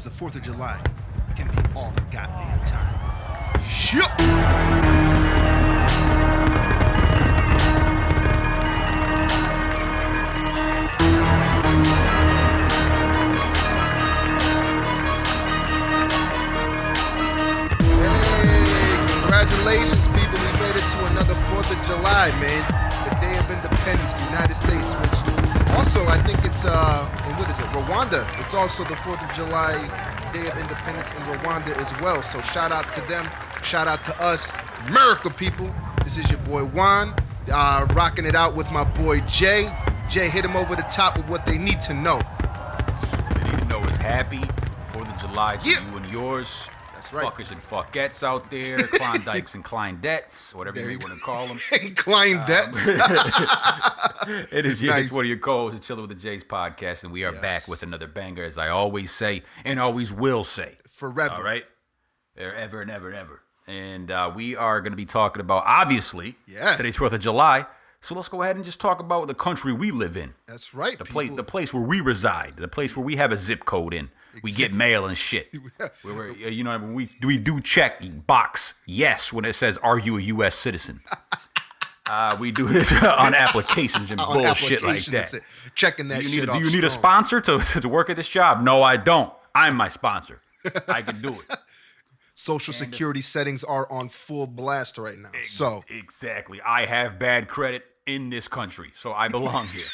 because the 4th of July can be all the goddamn time. Shit! Congratulations, people. We made it to another 4th of July, man. The Day of Independence, the United States, which also, I think it's, what is it, Rwanda. It's also the 4th of July, Day of Independence in Rwanda as well. So shout out to them. Shout out to us. America, people. This is your boy Juan, rocking it out with my boy Jay. Jay, hit him over the top with what they need to know. They need to know is happy 4th of July to you and yours. That's right. Fuckers and fuckettes out there, Klondikes and Kleindettes, whatever you want to call them. Kleindettes. It is Nice. it's one of your co-hosts, Chilling with the Jays podcast, and we are back with another banger, as I always say and always will say. Forever. All right? Ever and ever and ever. And we are going to be talking about, obviously, today's 4th of July. So let's go ahead and just talk about the country we live in. That's right. The place where we reside, the place where we have a zip code in. We get mail and shit. You know, when we do check box yes when it says, "Are you a U.S. citizen?" We do this on applications and bullshit like that. Checking that shit off. Do you need a sponsor to work at this job? No, I don't. I'm my sponsor. I can do it. Social security settings are on full blast right now. So exactly, I have bad credit in this country, so I belong here.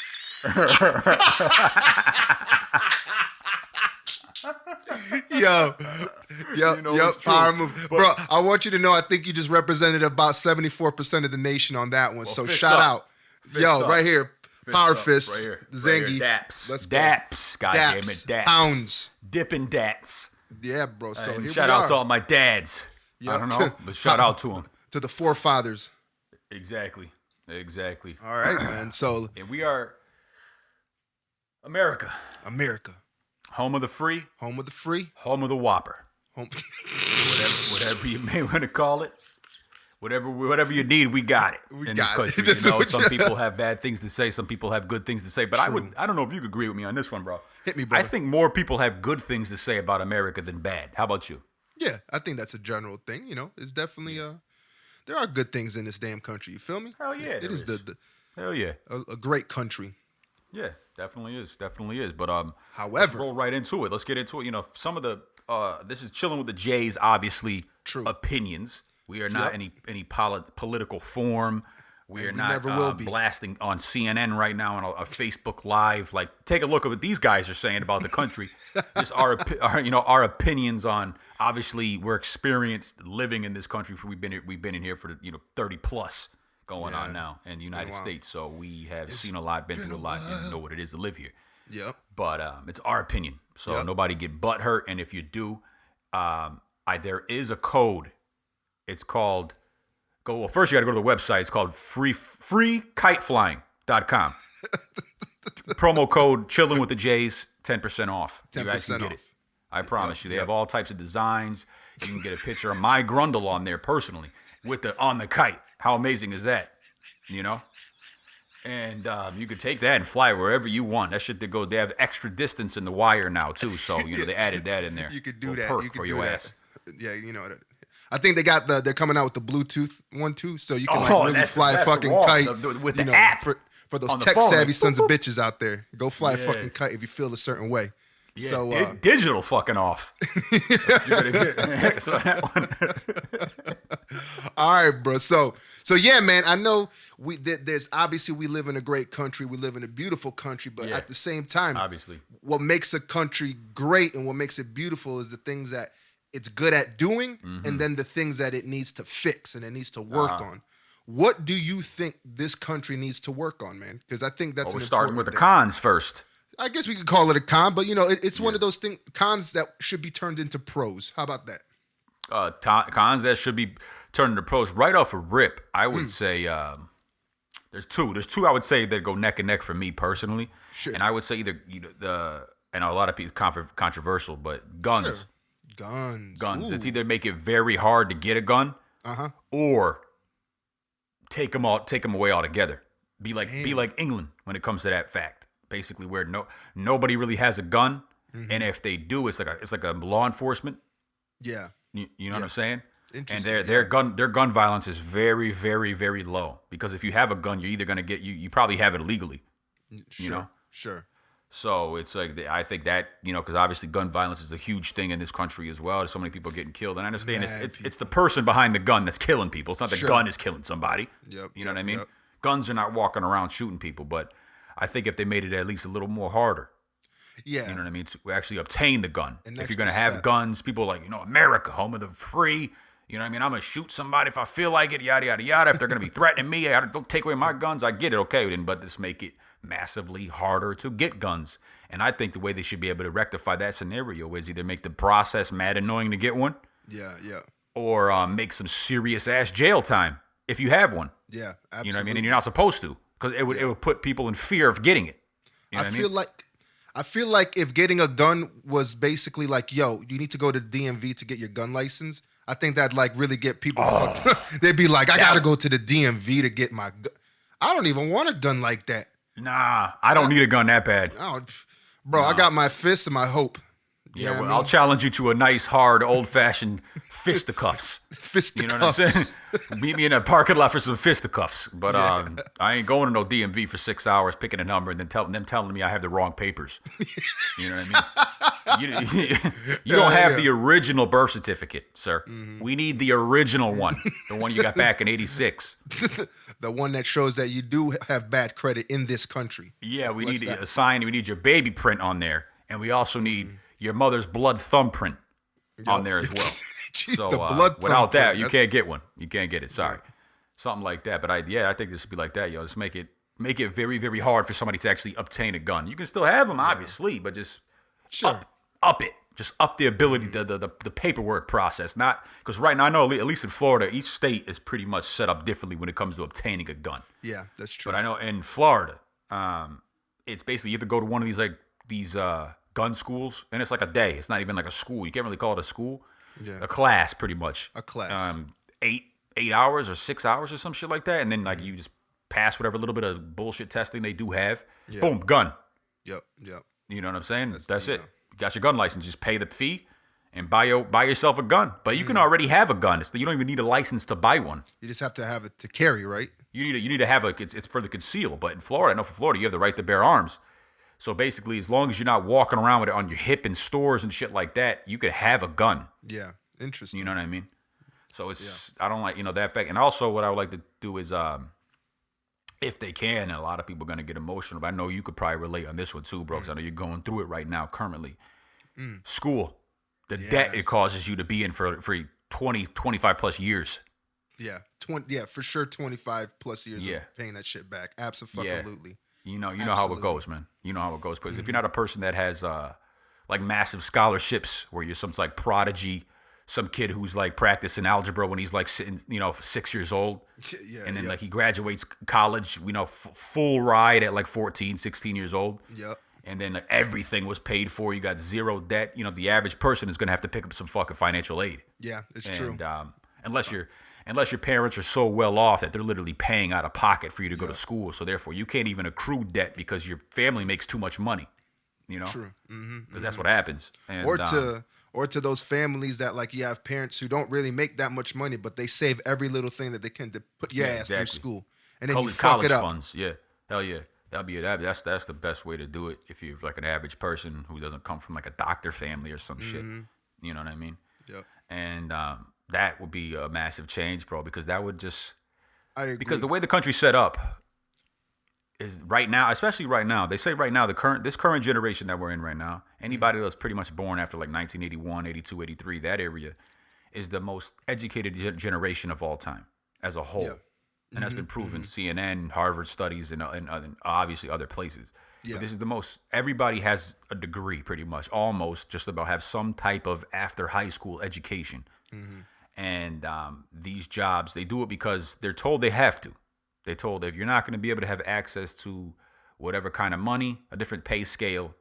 Yo, power move. Bro, I want you to know I think you just represented about 74% of the nation on that one. Well, so shout out. Right here. Power fist. Right here. Zangy. Daps. Let's go. Daps. Goddamn it. Daps. Daps. Pounds. Dipping dats. Yeah, bro. So And here shout we out are. to all my dads. Yep. I don't know, but shout out to them. To the forefathers. Exactly. All right, man. So And we are America. Home of the free. Home of the Whopper. Whatever you may want to call it. Whatever you need, we got it in this country. You know, some people have bad things to say, some people have good things to say. But I don't know if you could agree with me on this one, bro. Hit me, bro. I think more people have good things to say about America than bad. How about you? Yeah, I think that's a general thing. You know, it's definitely there are good things in this damn country. You feel me? Hell yeah, It is the hell yeah, a great country. yeah, definitely is. But However, let's roll right into it. Let's get into it. You know, some of the this is Chilling with the Jays. Obviously, opinions. We are not any political form. We are not never will be. Blasting on CNN right now on a Facebook Live. Like, take a look at what these guys are saying about the country. Just our opinions on. Obviously, we're experienced living in this country. We've been in here for 30 plus going on now in the United States. So we have seen a lot, been through a lot, and know what it is to live here. Yep. But it's our opinion. So nobody get butthurt. And if you do, there is a code. It's called. Well, first you got to go to the website. It's called freekiteflying.com. Promo code Chilling with the Jays, 10% off. You guys can get it. I promise you. They have all types of designs. You can get a picture of my Grundle on there personally on the kite. How amazing is that? You know? And you could take that and fly wherever you want. That shit they have extra distance in the wire now too. So they added that in there. You could do that. Perk You could for do your that. ass. Yeah, you know. I think they're coming out with the Bluetooth one too, so you can really fly a fucking kite with the app for those on the tech phone, savvy sons of bitches out there. Go fly a fucking kite if you feel a certain way. Yeah, So digital fucking off. So that one. all right, bro. So yeah, man. I know there's obviously we live in a great country. We live in a beautiful country, but at the same time, obviously, what makes a country great and what makes it beautiful is the things that it's good at doing, and then the things that it needs to fix and it needs to work on. What do you think this country needs to work on, man? Because I think that's we're starting with the cons first. I guess we could call it a con, but it's one of those cons that should be turned into pros. How about that? Cons that should be turned into pros right off a rip. I would say there's two. There's two I would say that go neck and neck for me personally, and I would say either and a lot of people controversial, but guns. Sure. Guns. Ooh. It's either make it very hard to get a gun, or take them away altogether. Be like England when it comes to that fact. Basically, where nobody really has a gun, And if they do, it's like a law enforcement. Yeah. You know what I'm saying? And Interesting. their gun violence is very, very, very low, because if you have a gun, you're either gonna get you probably have it illegally. Sure. You know? Sure. So it's like I think that, because obviously gun violence is a huge thing in this country as well. There's so many people getting killed, and I understand it's the person behind the gun that's killing people. It's not the gun is killing somebody. Yep. You know what I mean? Yep. Guns are not walking around shooting people, but I think if they made it at least a little more harder. Yeah. You know what I mean? To actually obtain the gun. An If you're going to extra have step. guns, people are like, America, home of the free. You know what I mean? I'm going to shoot somebody if I feel like it, yada, yada, yada. If they're going to be threatening me, don't take away my guns. I get it. Okay, then, but just make it massively harder to get guns. And I think the way they should be able to rectify that scenario is either make the process mad annoying to get one, Yeah. Yeah. or make some serious ass jail time if you have one. Yeah. Absolutely. You know what I mean? And you're not supposed to, because it would put people in fear of getting it. You know what I feel like if getting a gun was basically like, yo, you need to go to the DMV to get your gun license, I think that'd like really get people fucked. They'd be like, I gotta go to the DMV to get my gun. I don't even want a gun like that. Nah, I don't need a gun that bad. I got my fists and my hope. Yeah, well, I'll challenge you to a nice, hard, old-fashioned fisticuffs. Fisticuffs. You know what I'm saying? Meet me in a parking lot for some fisticuffs. But I ain't going to no DMV for 6 hours picking a number and then telling me I have the wrong papers. You know what I mean? You don't have the original birth certificate, sir. Mm-hmm. We need the original one, the one you got back in '86. The one that shows that you do have bad credit in this country. Yeah, we need a sign. We need your baby print on there, and we also need your mother's blood thumbprint on there as well. Jeez, So the blood without that, thumbprint, you can't get one. You can't get it. Sorry, something like that. But I think this should be like that, yo. Just make it very, very hard for somebody to actually obtain a gun. You can still have them, obviously, but just up it. Just up the ability, the paperwork process. Not because right now I know at least in Florida, each state is pretty much set up differently when it comes to obtaining a gun. Yeah, that's true. But I know in Florida, it's basically you have to go to one of these gun schools, and it's like a day. It's not even like a school. You can't really call it a school. Yeah. A class, pretty much. A class. 8 hours or 6 hours or some shit like that, and then like you just pass whatever little bit of bullshit testing they do have. Yeah. Boom, gun. Yep. You know what I'm saying? That's the, it. You got your gun license. Just pay the fee and buy yourself a gun. But you can already have a gun. You don't even need a license to buy one. You just have to have it to carry, right? You need to have it's for the conceal. But in Florida, I know for Florida, you have the right to bear arms. So basically, as long as you're not walking around with it on your hip in stores and shit like that, you could have a gun. Yeah, interesting. You know what I mean? So it's I don't like that fact. And also, what I would like to do is, if they can, and a lot of people are gonna get emotional, but I know you could probably relate on this one too, bro. Because I know you're going through it right now currently. School, the debt it causes you to be in for 20, 25 plus years. Yeah, for sure. 25 plus years of paying that shit back. Absolutely. You know how it goes, man. You know how it goes. Because if you're not a person that has like massive scholarships, where you're some like prodigy, some kid who's like practicing algebra when he's like 6 years old, and then like he graduates college, full ride at like 14, 16 years old. Yep. And then like, everything was paid for. You got zero debt. The average person is gonna have to pick up some fucking financial aid. Yeah, it's true. Unless your parents are so well off that they're literally paying out of pocket for you to go to school, so therefore you can't even accrue debt because your family makes too much money. True. Because that's what happens. And, or to those families that like you have parents who don't really make that much money, but they save every little thing that they can to put your ass through school, and then you fuck it up. Funds, yeah, hell yeah, that's the best way to do it if you're like an average person who doesn't come from like a doctor family or some shit. You know what I mean? Yep. And that would be a massive change, bro, because that would just because the way the country's set up is right now, especially right now, they say right now this current generation that we're in right now, anybody that's pretty much born after like 1981, 82, 83, that area is the most educated generation of all time as a whole. Yeah. And that's been proven. CNN, Harvard studies, and obviously other places. Yeah. But this is the most, everybody has a degree pretty much, almost just about have some type of after high school education. And these jobs, they do it because they're told they have to. They're told if you're not going to be able to have access to whatever kind of money, a different pay scale,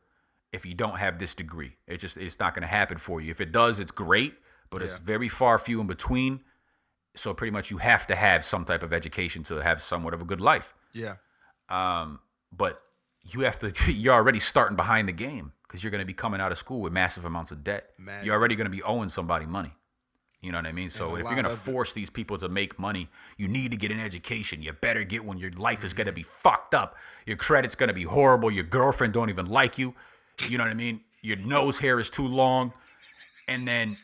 if you don't have this degree, it's not going to happen for you. If it does, it's great, but it's very far few in between. So pretty much you have to have some type of education to have somewhat of a good life. Yeah. But you're already starting behind the game because you're going to be coming out of school with massive amounts of debt. You're already going to be owing somebody money. You know what I mean? So if you're going to force these people to make money, you need to get an education. You better get one. Your life is going to be fucked up. Your credit's going to be horrible. Your girlfriend don't even like you. You know what I mean? Your nose hair is too long. And then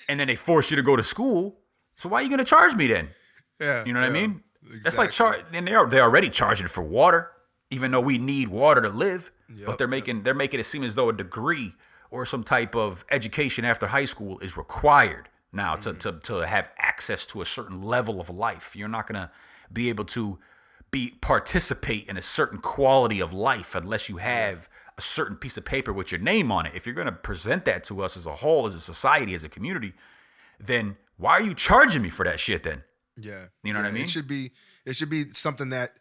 they force you to go to school. So why are you going to charge me then? Yeah. You know what I mean? Exactly. That's like and they're already charging for water, even though we need water to live. But they're making it seem as though a degree or some type of education after high school is required now to have access to a certain level of life. You're not going to be able to participate in a certain quality of life unless you have a certain piece of paper with your name on it. If you're going to present that to us as a whole, as a society, as a community, then why are you charging me for that shit then? Yeah. You know what I mean? It should be something that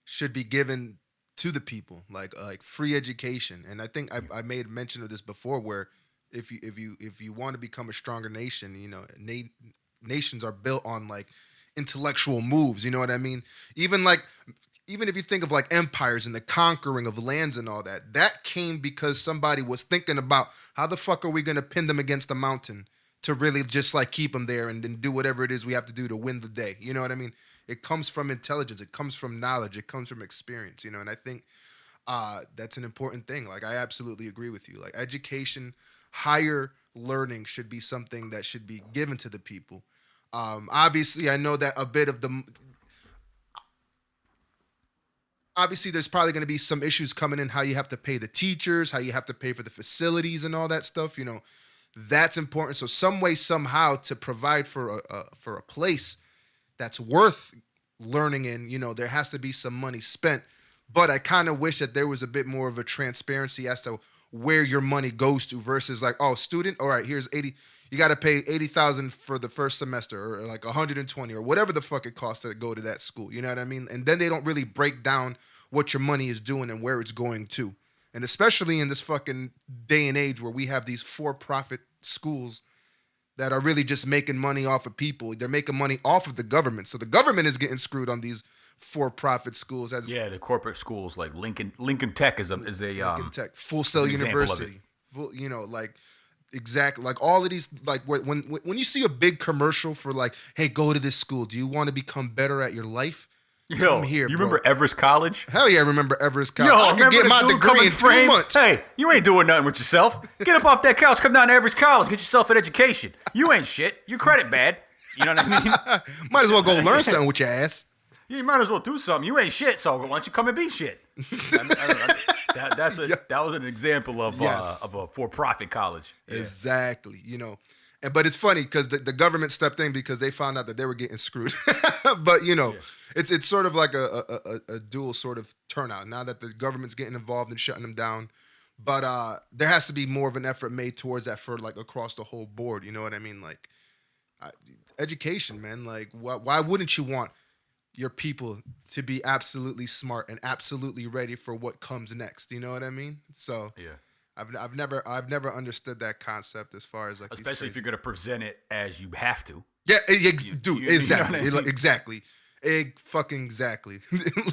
should be given to the people, like free education. And I think I made mention of this before, where if you want to become a stronger nation, you know, nations are built on like intellectual moves. You know what I mean? Even if you think of like empires and the conquering of lands and all that came because somebody was thinking about how the fuck are we going to pin them against a mountain to really just like keep them there and then do whatever it is we have to do to win the day. You know what I mean? It comes from intelligence. It comes from knowledge. It comes from experience, you know? And I think that's an important thing. Like, I absolutely agree with you. Like, education, higher learning should be something that should be given to the people. Obviously, I know that obviously there's probably going to be some issues coming in, how you have to pay the teachers, how you have to pay for the facilities and all that stuff, you know. That's important. So some way, somehow, to provide for a place that's worth learning in, you know, there has to be some money spent. But I kind of wish that there was a bit more of a transparency as to where your money goes to versus like, oh, student, all right, here's 80. You got to pay 80,000 for the first semester, or like 120, or whatever the fuck it costs to go to that school. You know what I mean? And then they don't really break down what your money is doing and where it's going to. And especially in this fucking day and age where we have these for-profit schools that are really just making money off of people. They're making money off of the government. So the government is getting screwed on these for-profit schools. The corporate schools like Lincoln Tech is a Lincoln Tech, Full Sail University. You know, like, exactly, like all of these, like when you see a big commercial for like, hey, go to this school. Do you want to become better at your life? Yo, you remember Everest College? Hell yeah, I remember Everest College. Yo, I could get my degree in 3 months. Hey, you ain't doing nothing with yourself. Get up off that couch, come down to Everest College, get yourself an education. You ain't shit. Your credit bad. You know what I mean? Might as well go learn something with your ass. You might as well do something. You ain't shit, so why don't you come and be shit? That was an example of a for-profit college. Yeah. Exactly. You know, but it's funny because the government stepped in because they found out that they were getting screwed. But you know, it's sort of like a dual sort of turnout now that the government's getting involved and shutting them down. But there has to be more of an effort made towards that for like across the whole board. You know what I mean? Like education, man. Like why wouldn't you want your people to be absolutely smart and absolutely ready for what comes next? You know what I mean? So yeah. I've never understood that concept as far as like, especially if you're gonna present it as you have to. Yeah, dude, exactly, you know what I mean? Exactly, exactly.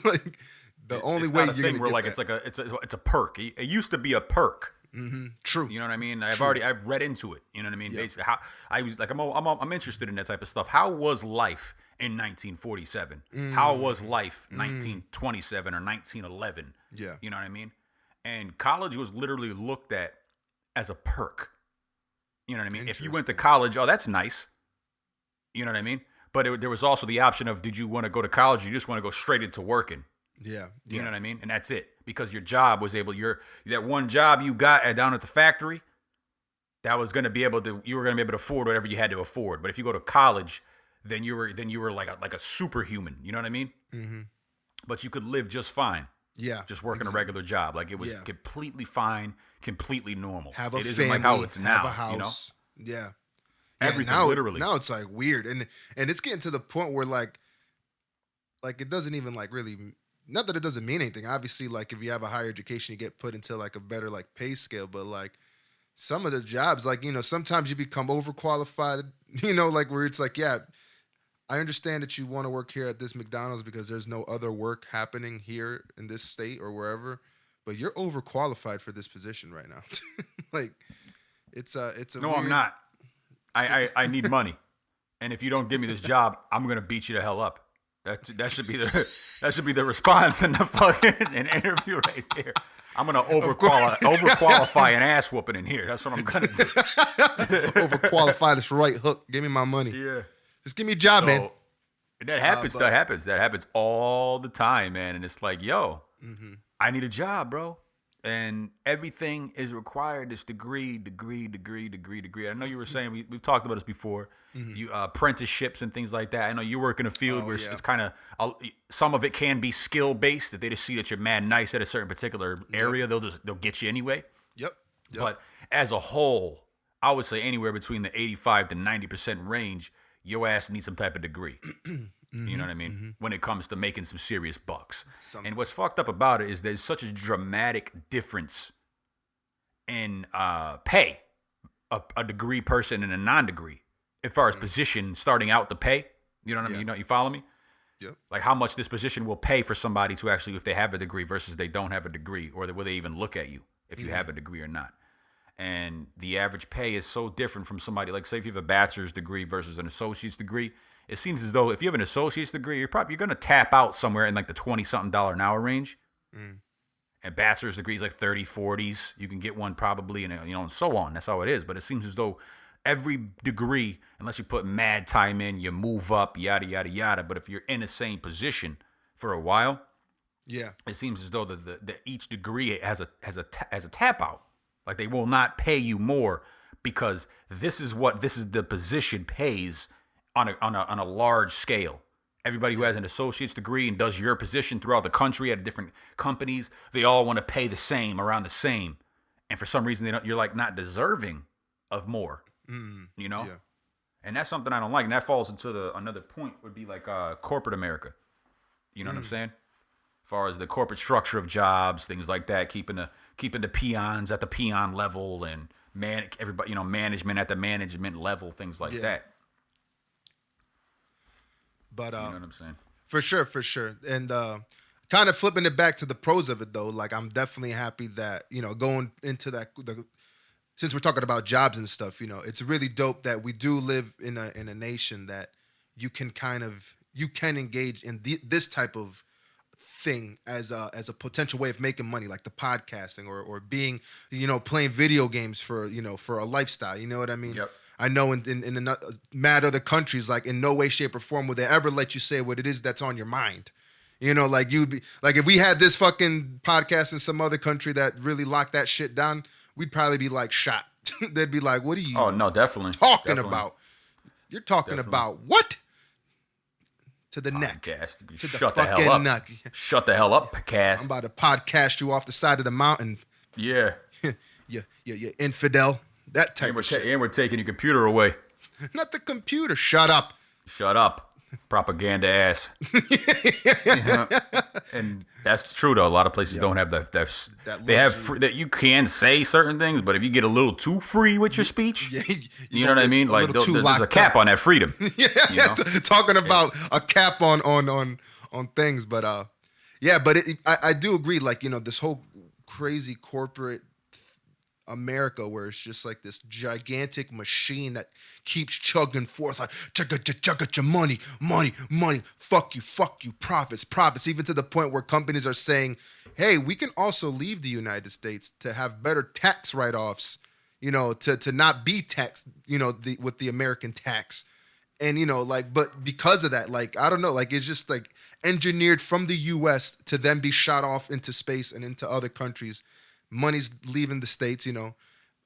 Like the only way you're gonna get like that. It's a perk. It used to be a perk. Mm-hmm. True. You know what I mean? I've read into it. You know what I mean? Yep. Basically, how I was like, I'm interested in that type of stuff. How was life in 1947? How was life 1927 or 1911? Yeah. You know what I mean? And college was literally looked at as a perk. You know what I mean? If you went to college, oh, that's nice. You know what I mean? But there was also the option of, did you want to go to college or you just want to go straight into working? Yeah. You know what I mean? And that's it. Because your job was that one job you got down at the factory, that was going to be able to, you were going to be able to afford whatever you had to afford. But if you go to college, then you were like a superhuman. You know what I mean? Mm-hmm. But you could live just fine. Yeah. Just working a regular job. Like it was completely fine, completely normal. Have a family, isn't like how it's now, have a house. You know? Yeah. Everything, now, literally. Now it's like weird. And it's getting to the point where like it doesn't even like really, not that it doesn't mean anything. Obviously, like if you have a higher education, you get put into like a better like pay scale. But like some of the jobs, like, you know, sometimes you become overqualified, you know, like where it's like, yeah, I understand that you want to work here at this McDonald's because there's no other work happening here in this state or wherever. but you're overqualified for this position right now. Like, it's a No, weird... I'm not. I need money, and if you don't give me this job, I'm gonna beat you the hell up. That should be the response in the fucking an interview right there. I'm gonna overqualify an ass whooping in here. That's what I'm gonna do. Overqualify this right hook. Give me my money. Yeah, just give me a job, man. That happens. That happens all the time, man. And it's like, yo, I need a job, bro. And everything is required. This degree. I know you were saying we've talked about this before. You apprenticeships and things like that. I know you work in a field where it's kind of some of it can be skill based. If they just see that you're mad nice at a certain particular area, they'll get you anyway. Yep. But as a whole, I would say anywhere between the 85 to 90% range, your ass needs some type of degree. You know what I mean? When it comes to making some serious bucks. And what's fucked up about it is there's such a dramatic difference in pay, a degree person and a non-degree, as far as position starting out to pay. You know what I mean? You know, you follow me? Yep. Like how much this position will pay for somebody to actually, if they have a degree versus they don't have a degree, or will they even look at you if you have a degree or not. And the average pay is so different from somebody, like say if you have a bachelor's degree versus an associate's degree. It seems as though if you have an associate's degree, you're going to tap out somewhere in like the $20-something an hour range. And bachelor's degrees like 30, 40s. You can get one probably, and and so on. That's how it is. But it seems as though every degree, unless you put mad time in, you move up, yada yada yada. But if you're in the same position for a while, it seems as though the each degree has a tap out. Like they will not pay you more because this is the position pays on a large scale. Everybody who has an associate's degree and does your position throughout the country at different companies, they all want to pay the same, around the same. And for some reason, you're like not deserving of more, you know? Yeah. And that's something I don't like. And that falls into another point would be like corporate America. You know what I'm saying? As far as the corporate structure of jobs, things like that, keeping the peons at the peon level and everybody, management at the management level, things like that. But you know what I'm saying? For sure. And kind of flipping it back to the pros of it though, like I'm definitely happy that, going into that, since we're talking about jobs and stuff, it's really dope that we do live in a nation that you can engage in this type of thing as a potential way of making money, like the podcasting or being, playing video games for a lifestyle. You know what I mean? Yep. I know in mad other countries, like in no way, shape, or form will they ever let you say what it is that's on your mind. Like you'd be like, if we had this fucking podcast in some other country that really locked that shit down, we'd probably be like shot. They'd be like, "What are you? Oh no, definitely talking about? You're talking about what?" To the neck. To shut the hell up. Neck. Shut the hell up, podcast. I'm about to podcast you off the side of the mountain. Yeah. you infidel. That type of shit. And we're taking your computer away. Not the computer. Shut up. Shut up. Propaganda ass. And that's true though. A lot of places don't have that they have that you can say certain things, but if you get a little too free with your speech, you know what I mean? Like there's a cap on that freedom. Talking about a cap on things, but but I do agree. Like this whole crazy corporate America where it's just like this gigantic machine that keeps chugging forth like chugga money, fuck you, profits, even to the point where companies are saying, hey, we can also leave the United States to have better tax write-offs, to not be taxed, with the American tax. And, but because of that, like, I don't know, like, it's just like engineered from the US to then be shot off into space and into other countries. Money's leaving the States, and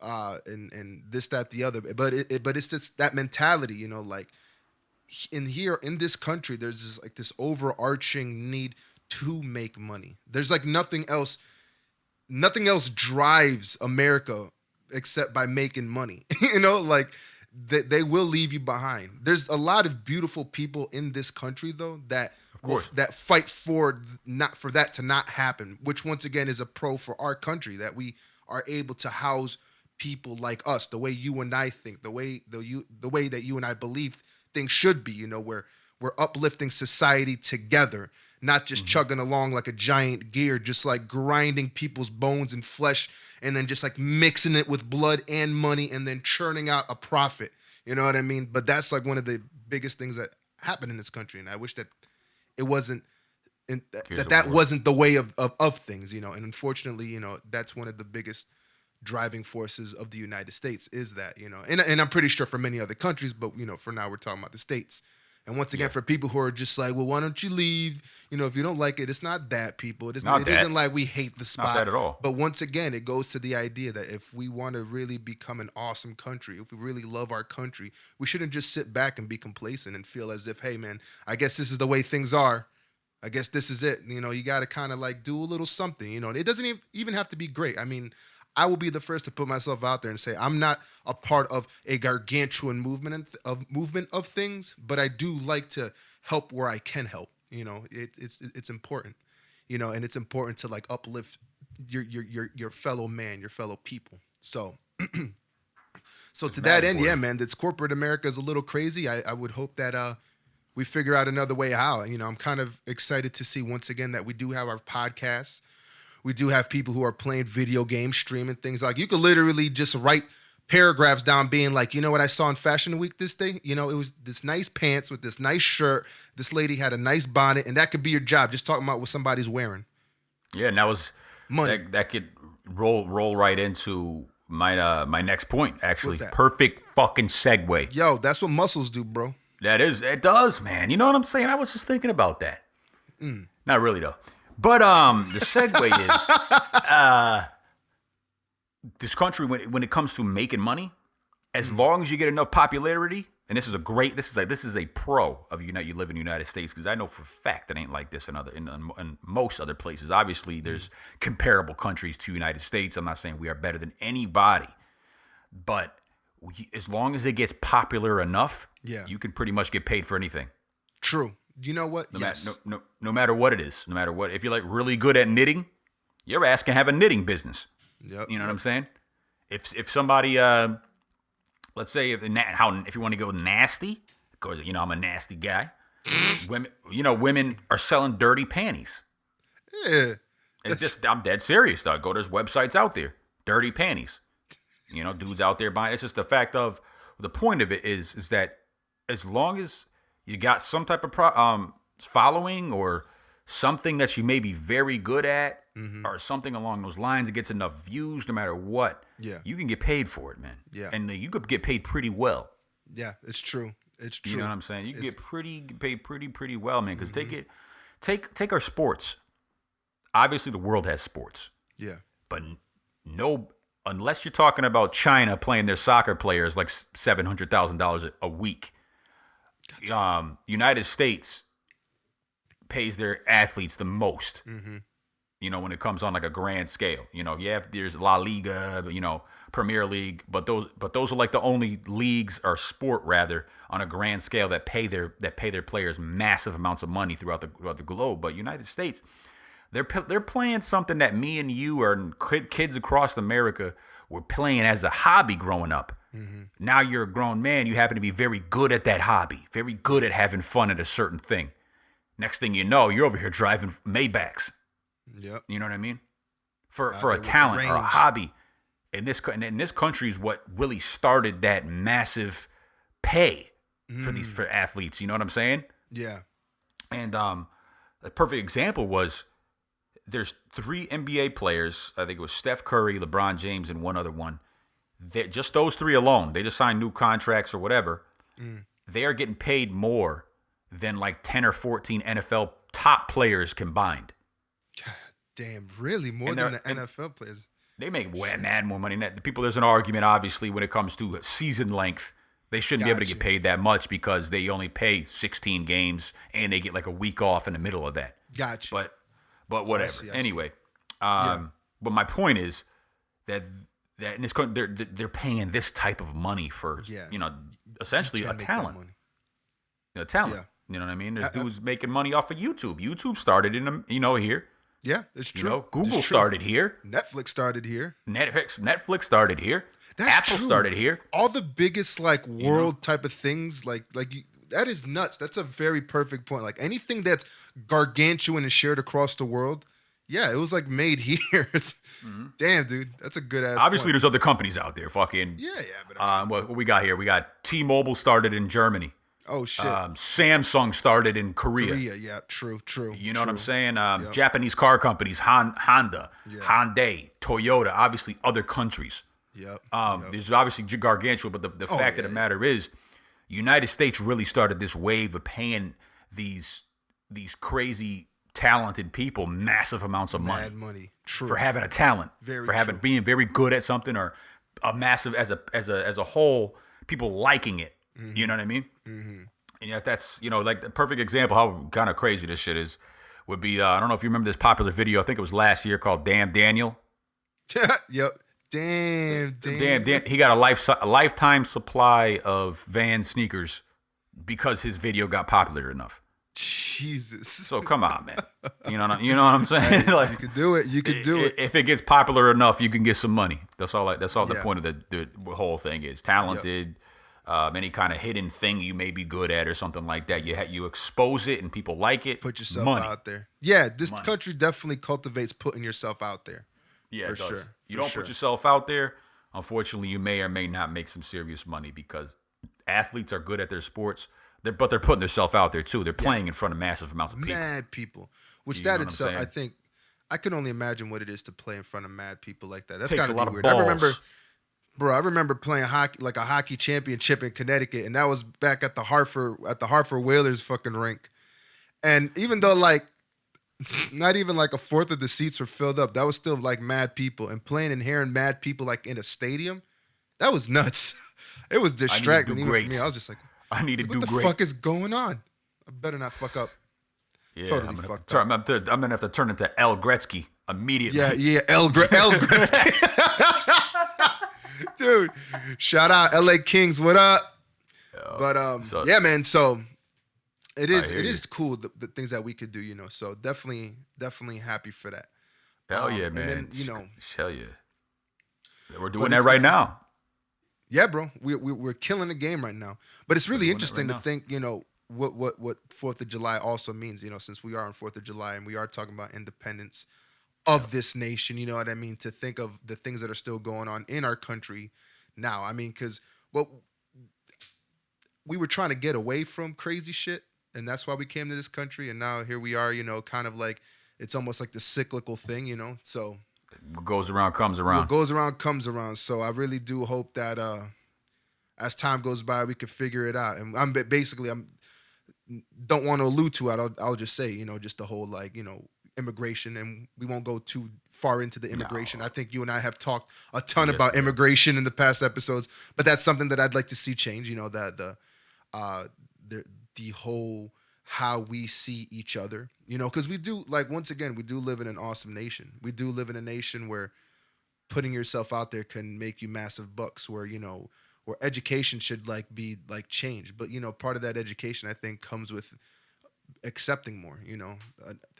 this, that, the other. But it's just that mentality, like in this country, there's this overarching need to make money. There's like nothing else drives America except by making money. Like they will leave you behind. There's a lot of beautiful people in this country though that fight for not for that to not happen, which once again is a pro for our country, that we are able to house people like us, the way you and I think, the way that you and I believe things should be, where we're uplifting society together, not just chugging along like a giant gear, just like grinding people's bones and flesh and then just like mixing it with blood and money and then churning out a profit. You know what I mean? But that's like one of the biggest things that happen in this country. And I wish that it wasn't, that wasn't the way of things, you know. And unfortunately, you know, that's one of the biggest driving forces of the United States is that, you know, and I'm pretty sure for many other countries, but, you know, for now we're talking about the States. And once again, for people who are just like, well, why don't you leave? You know, if you don't like it, it's not that, people. It isn't like we hate the spot. Not that at all. But once again, it goes to the idea that if we want to really become an awesome country, if we really love our country, we shouldn't just sit back and be complacent and feel as if, hey, man, I guess this is the way things are. I guess this is it. You know, you got to kind of like do a little something, you know. And it doesn't even have to be great. I mean, I will be the first to put myself out there and say I'm not a part of a gargantuan movement of things, but I do like to help where I can help. You know, it's important, you know, and it's important to like uplift your fellow man, your fellow people. So, to that end, yeah, man, this corporate America is a little crazy. I would hope that we figure out another way how. You know, I'm kind of excited to see once again that we do have our podcasts. We do have people who are playing video games, streaming things. Like you could literally just write paragraphs down being like, you know what I saw in Fashion Week this day? You know, it was this nice pants with this nice shirt. This lady had a nice bonnet, and that could be your job, just talking about what somebody's wearing. Yeah, and that was money. That could roll right into my next point, actually. Perfect fucking segue. Yo, that's what muscles do, bro. It does, man. You know what I'm saying? I was just thinking about that. Not really, though. But the segue is this country when it comes to making money, as long as you get enough popularity, and this is a pro of you live in the United States, because I know for a fact it ain't like this in most other places. Obviously, there's comparable countries to the United States. I'm not saying we are better than anybody, but as long as it gets popular enough, you can pretty much get paid for anything. True. You know what? No matter what it is, no matter what, if you're like really good at knitting, your ass can have a knitting business. Yep. You know what I'm saying? If somebody, let's say if you want to go nasty, because you know I'm a nasty guy. women are selling dirty panties. Yeah. I'm dead serious. Though. There's websites out there, dirty panties. You know, dudes out there buying. It's just the fact of the point of it is that as long as you got some type of following or something that you may be very good at or something along those lines that gets enough views no matter what, you can get paid for it, man. Yeah. And you could get paid pretty well. Yeah, it's true. It's true. You know what I'm saying? You can get paid pretty well, man, because take our sports. Obviously, the world has sports. Yeah. But unless you're talking about China playing their soccer players like $700,000 a week. United States pays their athletes the most, you know, when it comes on like a grand scale. You know, there's La Liga, you know, Premier League, but those are like the only leagues or sport rather on a grand scale that pay their players massive amounts of money throughout the globe. But United States, they're playing something that me and you or kids across America were playing as a hobby growing up. Now you're a grown man. You happen to be very good at that hobby, very good at having fun at a certain thing. Next thing you know, you're over here driving Maybachs. Yep. You know what I mean? For a talent or a hobby. And this country is what really started that massive pay for athletes. You know what I'm saying? Yeah. And a perfect example was there's 3 NBA players. I think it was Steph Curry, LeBron James, and one other one. Just those 3 alone, they just signed new contracts or whatever. They are getting paid more than like 10 or 14 NFL top players combined. God damn, really? More than the NFL players? They make mad more money. There's an argument, obviously, when it comes to season length. They shouldn't be able to get paid that much because they only pay 16 games and they get like a week off in the middle of that. Gotcha. But whatever. Anyway, but my point is that in this country, they're paying this type of money for, you know, essentially a talent. A talent. Yeah. You know what I mean? There's dudes making money off of YouTube. YouTube started here. Yeah, it's true. You know, Google started here. Netflix started here. Netflix started here. Apple started here. All the biggest like world type of things, like that is nuts. That's a very perfect point. Like anything that's gargantuan and shared across the world, yeah, it was like made here. Damn, dude, that's a good ass. Obviously, point. there's other companies out there. Fucking Yeah. But what we got here? We got T-Mobile started in Germany. oh shit. Samsung started in Korea. Yeah, true. You know what I'm saying? Japanese car companies, Honda, Hyundai, Toyota, obviously other countries. Yep. There's obviously gargantuan, but the fact of the matter is, United States really started this wave of paying these crazy talented people massive amounts of money. True. For having a talent, being very good at something, or a massive as a whole, people liking it. Mm-hmm. You know what I mean? Mm-hmm. And that's like the perfect example how kind of crazy this shit is. Would be I don't know if you remember this popular video. I think it was last year called "Damn Daniel." Yep. Damn. He got a lifetime supply of Vans sneakers because his video got popular enough. Jesus. So come on, man. You know what I'm saying? Like, you could do it. If it gets popular enough, you can get some money. That's all the point of the whole thing is. Talented, any kind of hidden thing you may be good at or something like that. You expose it and people like it. Put yourself out there. Yeah, this country definitely cultivates putting yourself out there. Yeah, for sure. You don't put yourself out there, unfortunately, you may or may not make some serious money, because athletes are good at their sports, but they're putting themselves out there too. They're playing in front of massive amounts of people. Mad people. Which that itself, I think, I can only imagine what it is to play in front of mad people like that. That's got to be weird. I remember playing hockey, like a hockey championship in Connecticut, and that was back at the Hartford Whalers fucking rink. And even though like not even like a fourth of the seats were filled up, that was still like mad people. And playing and hearing mad people like in a stadium, that was nuts. It was distracting even for me. I was just like, I need to do great. What the fuck is going on? I better not fuck up. Yeah, totally fucked up. I'm gonna have to turn into El Gretzky immediately. Yeah, El Gretzky. Dude, shout out LA Kings, what up? But yeah, man. So it is cool the things that we could do, So definitely happy for that. Hell yeah, man. And then, hell yeah. We're doing that right now. Yeah, bro. We're killing the game right now. But it's really interesting to think, what 4th of July also means, since we are on 4th of July and we are talking about independence of this nation, you know what I mean? To think of the things that are still going on in our country now. I mean, because we were trying to get away from crazy shit, and that's why we came to this country, and now here we are, kind of like, it's almost like the cyclical thing, so what goes around comes around. What goes around comes around. So I really do hope that as time goes by, we can figure it out. And I'm don't want to allude to it. I'll just say, just the whole immigration, and we won't go too far into the immigration. No. I think you and I have talked a ton about immigration in the past episodes, but that's something that I'd like to see change. That the whole how we see each other, because we do, once again, we do live in an awesome nation. We do live in a nation where putting yourself out there can make you massive bucks, where education should be changed. But, part of that education, I think, comes with accepting more,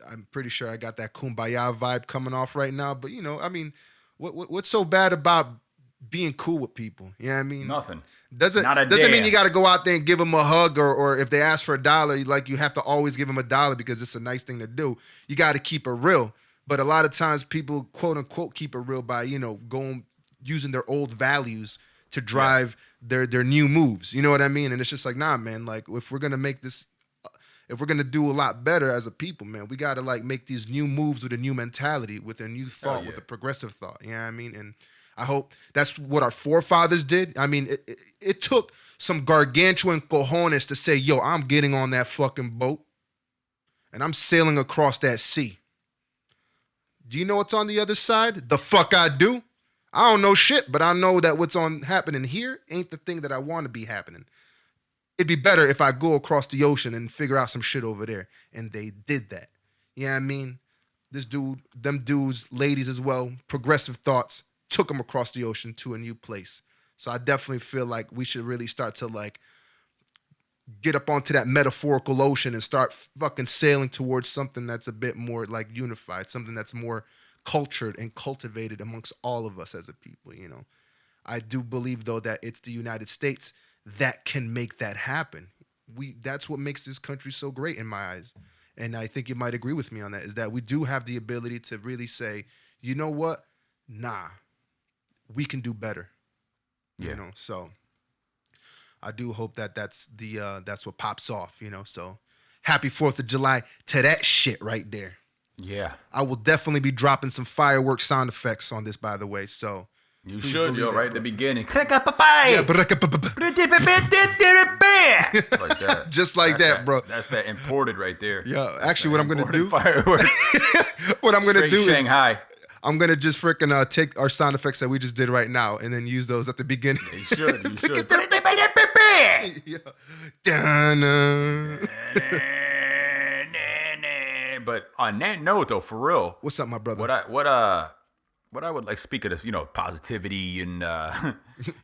I'm pretty sure I got that kumbaya vibe coming off right now, but I mean, what's so bad about being cool with people? You know what I mean? Nothing. Doesn't mean you got to go out there and give them a hug, or if they ask for $1, you have to always give them $1 because it's a nice thing to do. You got to keep it real. But a lot of times people, quote unquote, keep it real by, using their old values to drive their new moves. You know what I mean? And it's just like, nah, man, if we're going to make this, if we're going to do a lot better as a people, man, we got to make these new moves with a new mentality, with a new thought, with a progressive thought. You know what I mean? And I hope that's what our forefathers did. I mean, it took some gargantuan cojones to say, yo, I'm getting on that fucking boat and I'm sailing across that sea. Do you know what's on the other side? The fuck I do. I don't know shit, but I know that what's happening here ain't the thing that I want to be happening. It'd be better if I go across the ocean and figure out some shit over there. And they did that. You know what I mean? Them dudes, ladies as well, progressive thoughts, took them across the ocean to a new place. So I definitely feel like we should really start to get up onto that metaphorical ocean and start fucking sailing towards something that's a bit more unified, something that's more cultured and cultivated amongst all of us as a people, I do believe, though, that it's the United States that can make that happen. That's what makes this country so great in my eyes. And I think you might agree with me on that, is that we do have the ability to really say, you know what? Nah, we can do better. Yeah. You know, so I do hope that that's what pops off, you know. So happy 4th of July to that shit right there. Yeah. I will definitely be dropping some fireworks sound effects on this, by the way. So you should, yo, right at the beginning. Yeah, Like that. Just like that, bro. That's that imported right there. Yeah, actually, what I'm gonna do, fireworks. what I'm gonna do Shanghai. is I'm gonna just freaking take our sound effects that we just did right now and then use those at the beginning. You should. You should. Yeah. Dun-dun. But on that note, though, for real, What's up, my brother? What I would like, speaking of, you know, positivity in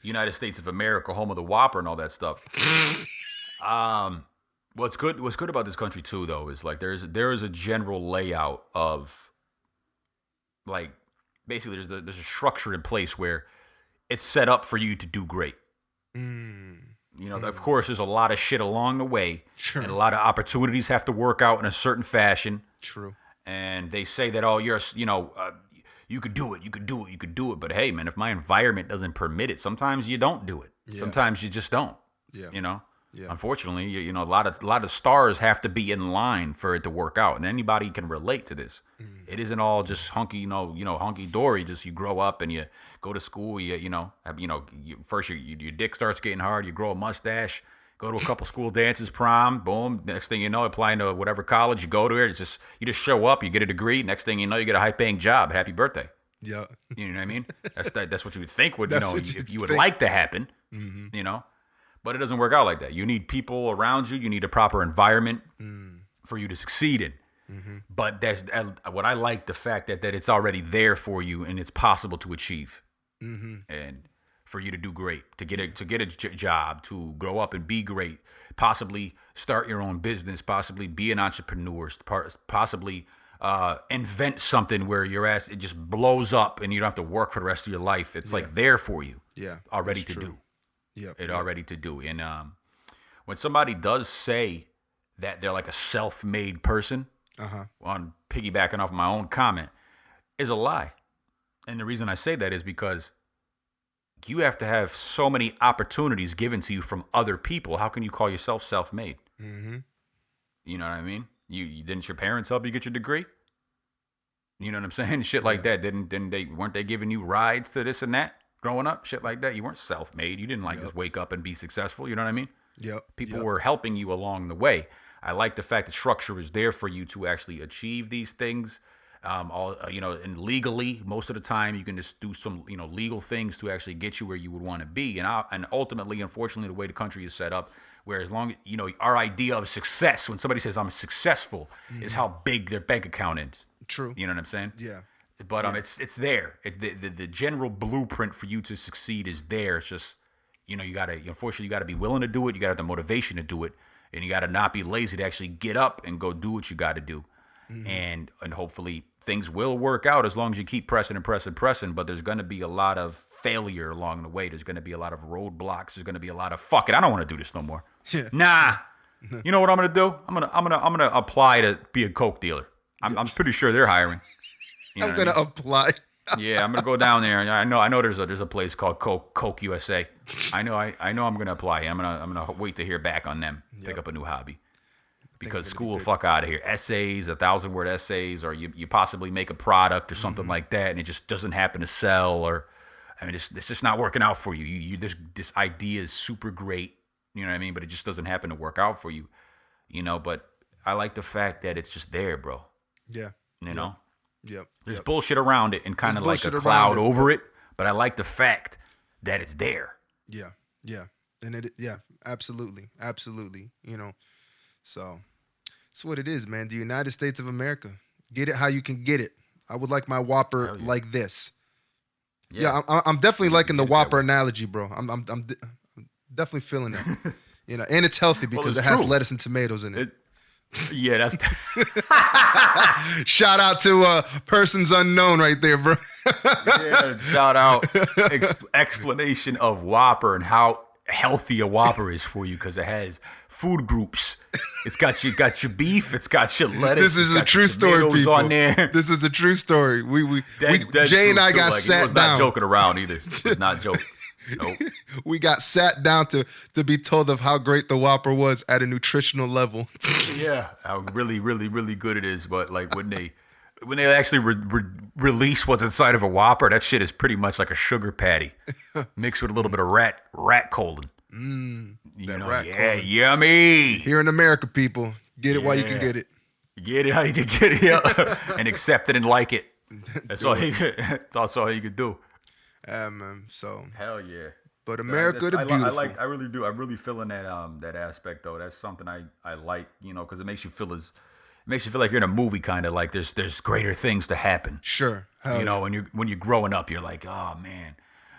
United States of America, home of the Whopper and all that stuff. What's good about this country too, though, is like there is a general layout of, like, basically there's a structure in place where it's set up for you to do great. You know, of course, there's a lot of shit along the way, Sure. and a lot of opportunities have to work out in a certain fashion. True. And they say that, oh, you could do it, you could do it, you could do it. But hey, man, if my environment doesn't permit it, sometimes you don't do it. Yeah. Sometimes you just don't. Yeah. You know. Yeah. Unfortunately, you know, a lot of stars have to be in line for it to work out, and anybody can relate to this. It isn't all just hunky dory. Just you grow up and you go to school. First your dick starts getting hard. You grow a mustache. Go to a couple school dances, prom, boom. Next thing you know, applying to whatever college you go to. You just show up. You get a degree. Next thing you know, you get a high paying job. Happy birthday. Yeah. You know what I mean? That's what you would think would if you would think. like to happen. You know. But it doesn't work out like that. You need people around you. You need a proper environment for you to succeed in. But that's what I like, the fact that it's already there for you and it's possible to achieve. And for you to do great, to get a job, to grow up and be great, possibly start your own business, possibly be an entrepreneur, possibly invent something where your ass, it just blows up and you don't have to work for the rest of your life. It's like there for you. Yeah. Already to true. do. Yep. Already to do. And when somebody does say that they're like a self-made person, on piggybacking off my own comment, is a lie. And the reason I say that is because you have to have so many opportunities given to you from other people. How can you call yourself self-made? You know what I mean? You didn't your parents help you get your degree? You know what I'm saying? Shit like that. Weren't they giving you rides to this and that? Growing up, shit like that. You weren't self-made. You didn't just wake up and be successful. You know what I mean? Yep. People were helping you along the way. I like the fact that structure is there for you to actually achieve these things. And legally, most of the time, you can just do some, legal things to actually get you where you would want to be. And ultimately, unfortunately, the way the country is set up, where as long as, our idea of success, when somebody says I'm successful, is how big their bank account is. True. You know what I'm saying? Yeah. But it's there. It's the general blueprint for you to succeed is there. It's just, you gotta be willing to do it. You gotta have the motivation to do it, and you gotta not be lazy to actually get up and go do what you gotta do. And hopefully things will work out as long as you keep pressing and pressing and pressing. But there's gonna be a lot of failure along the way. There's gonna be a lot of roadblocks. There's gonna be a lot of fuck it. I don't want to do this no more. Yeah. Nah. You know what I'm gonna do? I'm gonna apply to be a coke dealer. I'm pretty sure they're hiring. I'm gonna apply. Yeah, I'm gonna go down there. I know there's a place called Coke USA. I know I'm gonna apply. I'm gonna wait to hear back on them. Pick up a new hobby. Because school, fuck out of here. Essays, 1,000-word essays, or you possibly make a product or something like that, and it just doesn't happen to sell, or it's just not working out for you. This idea is super great, you know what I mean? But it just doesn't happen to work out for you, But I like the fact that it's just there, bro. Yeah. You know. Yep. There's bullshit around it and kind of like a cloud over it, but I like the fact that it's there. Yeah. Yeah. And absolutely. So it's what it is, man. The United States of America. Get it how you can get it. I would like my Whopper like this. Yeah, I'm definitely liking the Whopper analogy, bro. I'm definitely feeling that. And it's healthy because it has lettuce and tomatoes in it. Yeah, that's shout out to persons unknown right there, bro. Yeah, shout out explanation of Whopper and how healthy a Whopper is for you because it has food groups. It's got your beef. It's got your lettuce. This is a true story, people. On there. This is a true story. Jay and I got sat down. Not joking around either. It's not joking. Nope. We got sat down to be told of how great the Whopper was at a nutritional level. Yeah, how really, really, really good it is. But like when they actually release what's inside of a Whopper, that shit is pretty much like a sugar patty mixed with a little bit of rat colon. Colon. Yummy. Here in America, people, get it while you can get it. Get it how you can get it, yeah. And accept it and like it. That's all you can do. Man. So hell yeah. But America, the beautiful. I really do. I'm really feeling that aspect though. That's something I like, because it makes you feel like you're in a movie, kind of like there's greater things to happen. Sure. When you're growing up, you're like, oh man,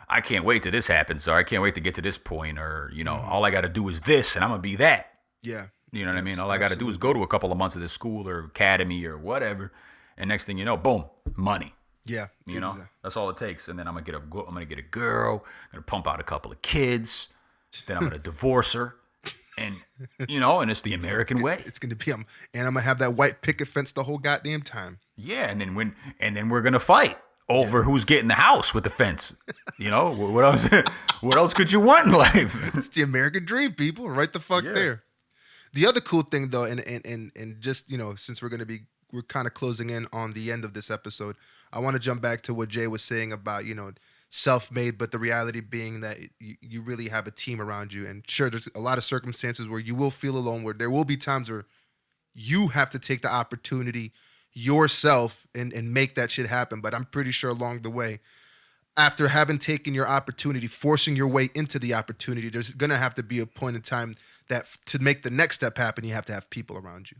I can't wait till this happens, or I can't wait to get to this point, or all I got to do is this, and I'm gonna be that. Yeah. You know what I mean? All I got to do is go to a couple of months of this school or academy or whatever, and next thing you know, boom, money. Yeah. That's all it takes. And then I'm gonna get a girl, I'm gonna pump out a couple of kids, then I'm gonna divorce her. And and it's the American way. It's gonna be and I'm gonna have that white picket fence the whole goddamn time. Yeah, and then we're gonna fight over who's getting the house with the fence. What else? What else could you want in life? It's the American dream, people. Right the fuck there. The other cool thing though, and just since we're kind of closing in on the end of this episode, I want to jump back to what Jay was saying about self-made, but the reality being that you really have a team around you. And sure, there's a lot of circumstances where you will feel alone, where there will be times where you have to take the opportunity yourself and make that shit happen. But I'm pretty sure along the way, after having taken your opportunity, forcing your way into the opportunity, there's going to have to be a point in time that to make the next step happen, you have to have people around you.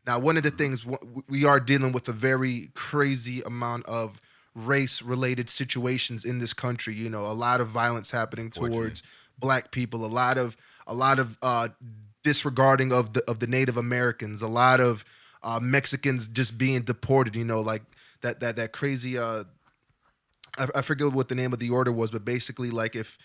Now, one of the things, we are dealing with a very crazy amount of race-related situations in this country. A lot of violence happening towards black people, a lot of disregarding of the Native Americans, a lot of Mexicans just being deported. Like that crazy. I forget what the name of the order was, but basically, like if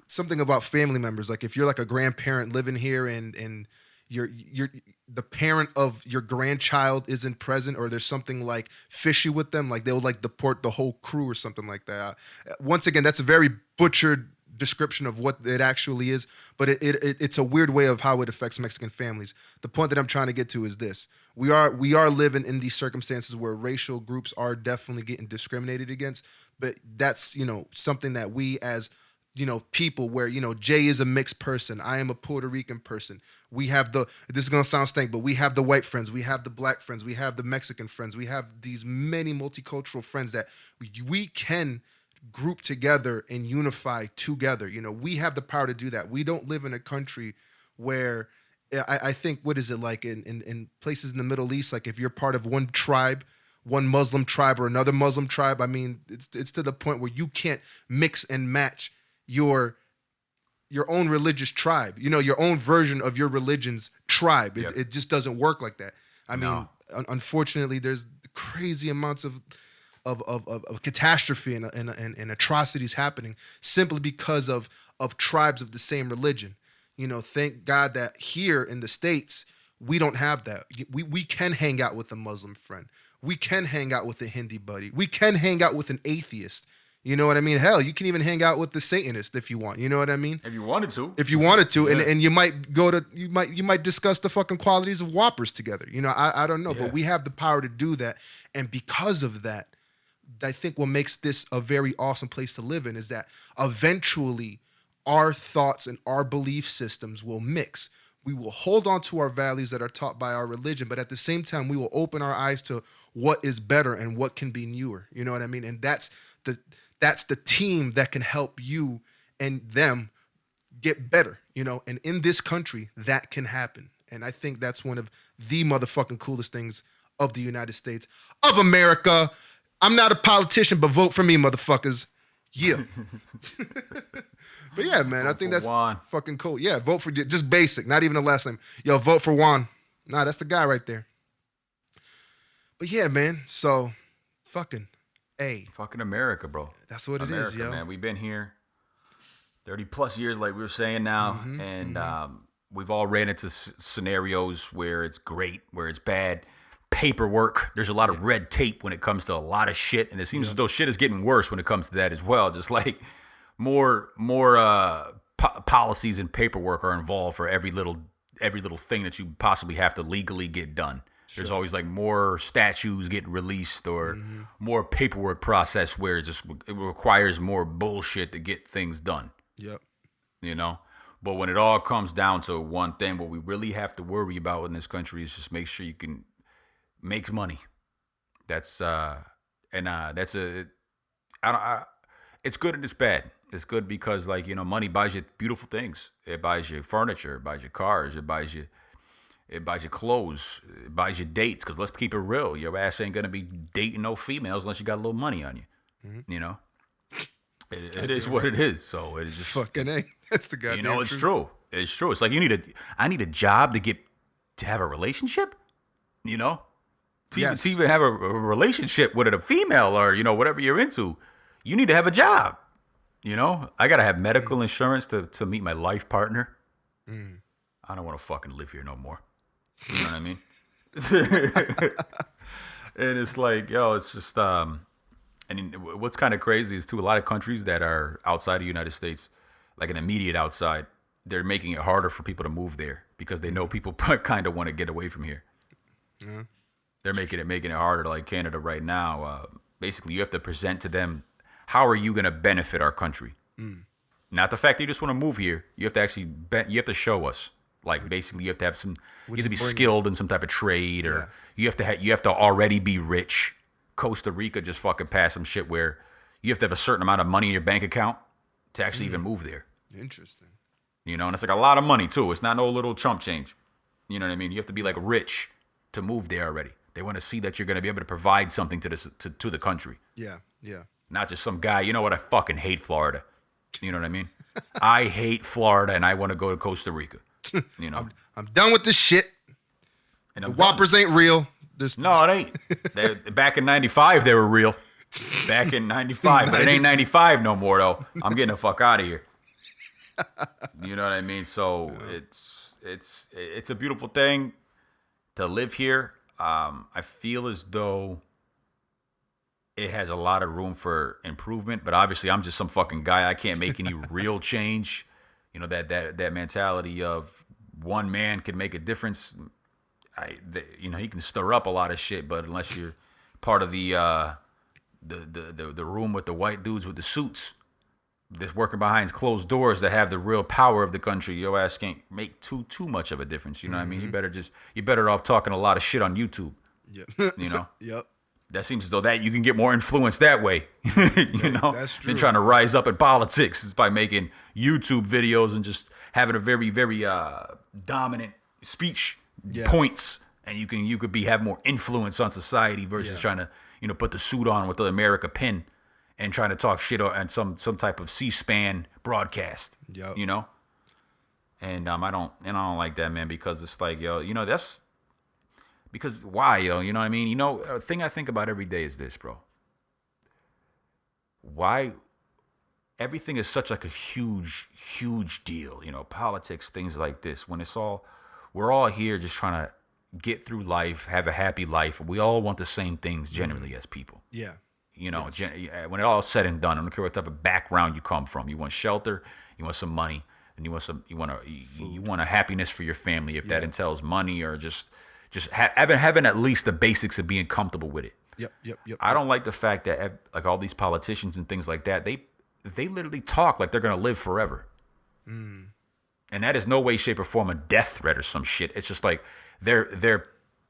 something about family members, like if you're like a grandparent living here and you're the parent of your grandchild isn't present, or there's something like fishy with them, like they'll like deport the whole crew or something like that. Once again, that's a very butchered description of what it actually is, but it's a weird way of how it affects Mexican families. The point that I'm trying to get to is this: we are living in these circumstances where racial groups are definitely getting discriminated against, but that's something that we as people, where Jay is a mixed person, I am a Puerto Rican person, we have this is gonna sound stank, but we have the white friends, we have the black friends, we have the Mexican friends, we have these many multicultural friends that we can group together and unify together. We have the power to do that. We don't live in a country where I think, what is it like in places in the Middle East, like if you're part of one tribe, one Muslim tribe or another Muslim tribe, I mean, it's to the point where you can't mix and match your own religious tribe, your own version of your religion's tribe. It just doesn't work like that. I mean, unfortunately, there's crazy amounts of catastrophe and atrocities happening simply because of tribes of the same religion. Thank God that here in the States, we don't have that. We can hang out with a Muslim friend. We can hang out with a Hindi buddy. We can hang out with an atheist. You know what I mean? Hell, you can even hang out with the Satanist if you want. You know what I mean? If you wanted to. Yeah. And you might you might discuss the fucking qualities of Whoppers together. I don't know, but we have the power to do that. And because of that, I think what makes this a very awesome place to live in is that eventually our thoughts and our belief systems will mix. We will hold on to our values that are taught by our religion, but at the same time, we will open our eyes to what is better and what can be newer. You know what I mean? And that's the team that can help you and them get better, and in this country, that can happen. And I think that's one of the motherfucking coolest things of the United States of America. I'm not a politician, but vote for me, motherfuckers. Yeah. But yeah, man, I think that's Juan. Fucking cool. Yeah, vote for just basic, not even the last name. Yo, vote for Juan. Nah, that's the guy right there. But yeah, man, so fucking Fucking America, bro. That's what America, it is, yo. Man, we've been here. 30 plus years, like we were saying now, and we've all ran into scenarios where it's great, where it's bad. Paperwork. There's a lot of red tape when it comes to a lot of shit, and it seems as though shit is getting worse when it comes to that as well. Just like more policies and paperwork are involved for every little thing that you possibly have to legally get done. Sure. There's always like more statues getting released or more paperwork process where it requires more bullshit to get things done. Yep. You know? But when it all comes down to one thing, what we really have to worry about in this country is just make sure you can make money. It's good and it's bad. It's good because, like, you know, money buys you beautiful things. It buys you furniture, it buys you cars, it buys you clothes, it buys you dates. Because let's keep it real, your ass ain't gonna be dating no females unless you got a little money on you. You know, it is what it is. So it's just fucking A. That's the goddamn. You know, it's true. It's true. It's like I need a job to have a relationship. You know, to even have a relationship with a female or, you know, whatever you're into, you need to have a job. You know, I gotta have medical insurance to meet my life partner. I don't want to fucking live here no more. You know what I mean? And it's like, yo, it's just and what's kind of crazy is too, a lot of countries that are outside of the United States, like an immediate outside, they're making it harder for people to move there because they know people kind of want to get away from here. They're making it harder. Like Canada right now, basically you have to present to them, how are you going to benefit our country? Not the fact that you just want to move here. You have to actually you have to show us. Like, basically, you have to have you have to be skilled in some type of trade, or you have to already be rich. Costa Rica just fucking passed some shit where you have to have a certain amount of money in your bank account to actually even move there. Interesting. You know, and it's like a lot of money too. It's not no little chump change. You know what I mean? You have to be like rich to move there already. They want to see that you're going to be able to provide something to the country. Yeah, yeah. Not just some guy. You know what? I fucking hate Florida. You know what I mean? I hate Florida, and I want to go to Costa Rica. You know, I'm done with this shit. And the Whoppers ain't real. No, it ain't. Back in '95, they were real. Back in '95, but it ain't '95 no more though. I'm getting the fuck out of here. You know what I mean? So it's a beautiful thing to live here. I feel as though it has a lot of room for improvement, but obviously I'm just some fucking guy. I can't make any real change. You know, that mentality of one man can make a difference. You know, he can stir up a lot of shit, but unless you're part of the room with the white dudes with the suits that's working behind closed doors that have the real power of the country, your ass can't make too much of a difference. You know what I mean? You're better off talking a lot of shit on YouTube. Yep. You know? Yep. That seems as though that you can get more influence that way, you know, that's true. Than trying to rise up in politics. It's by making YouTube videos and just having a very, very dominant speech points, and you could have more influence on society versus trying to, you know, put the suit on with the America pin and trying to talk shit on some type of C-SPAN broadcast. Yep. You know, and I don't like that, man, because it's like, yo, you know, that's. Because why, yo? You know what I mean? You know, a thing I think about every day is this, bro. Why everything is such like a huge, huge deal, you know, politics, things like this, when we're all here just trying to get through life, have a happy life. We all want the same things generally as people. Yeah. You know, when it all said and done, I don't care what type of background you come from. You want shelter, you want some money, and you want a happiness for your family, if that entails money or just having at least the basics of being comfortable with it. Yep. I don't like the fact that like all these politicians and things like that, they literally talk like they're gonna live forever, and that is no way, shape, or form a death threat or some shit. It's just like they're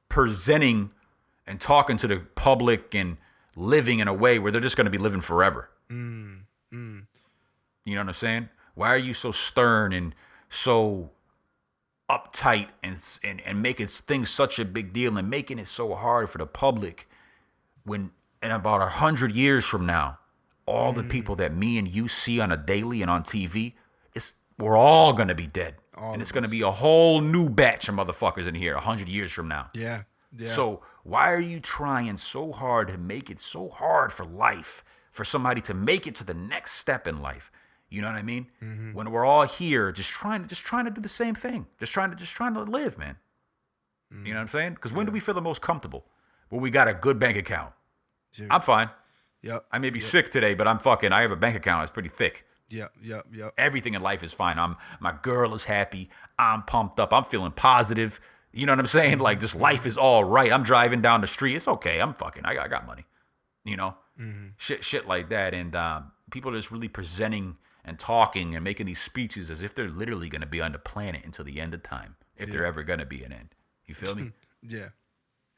presenting and talking to the public and living in a way where they're just gonna be living forever. You know what I'm saying? Why are you so stern and so uptight and making things such a big deal and making it so hard for the public when in about 100 years from now, all the people that me and you see on a daily and on TV, we're all going to be dead. And it's going to be a whole new batch of motherfuckers in here 100 years from now. Yeah. So why are you trying so hard to make it so hard for life, for somebody to make it to the next step in life? You know what I mean? When we're all here just trying to do the same thing. Just trying to live, man. You know what I'm saying? Because when do we feel the most comfortable? When we got a good bank account. Dude. I'm fine. Yep. I may be sick today, but I have a bank account. It's pretty thick. Yep. Everything in life is fine. My girl is happy. I'm pumped up. I'm feeling positive. You know what I'm saying? Like, just life is all right. I'm driving down the street. It's okay. I got money. You know? Shit like that. And people are just really presenting and talking and making these speeches as if they're literally going to be on the planet until the end of time, if there ever going to be an end. You feel me? Yeah.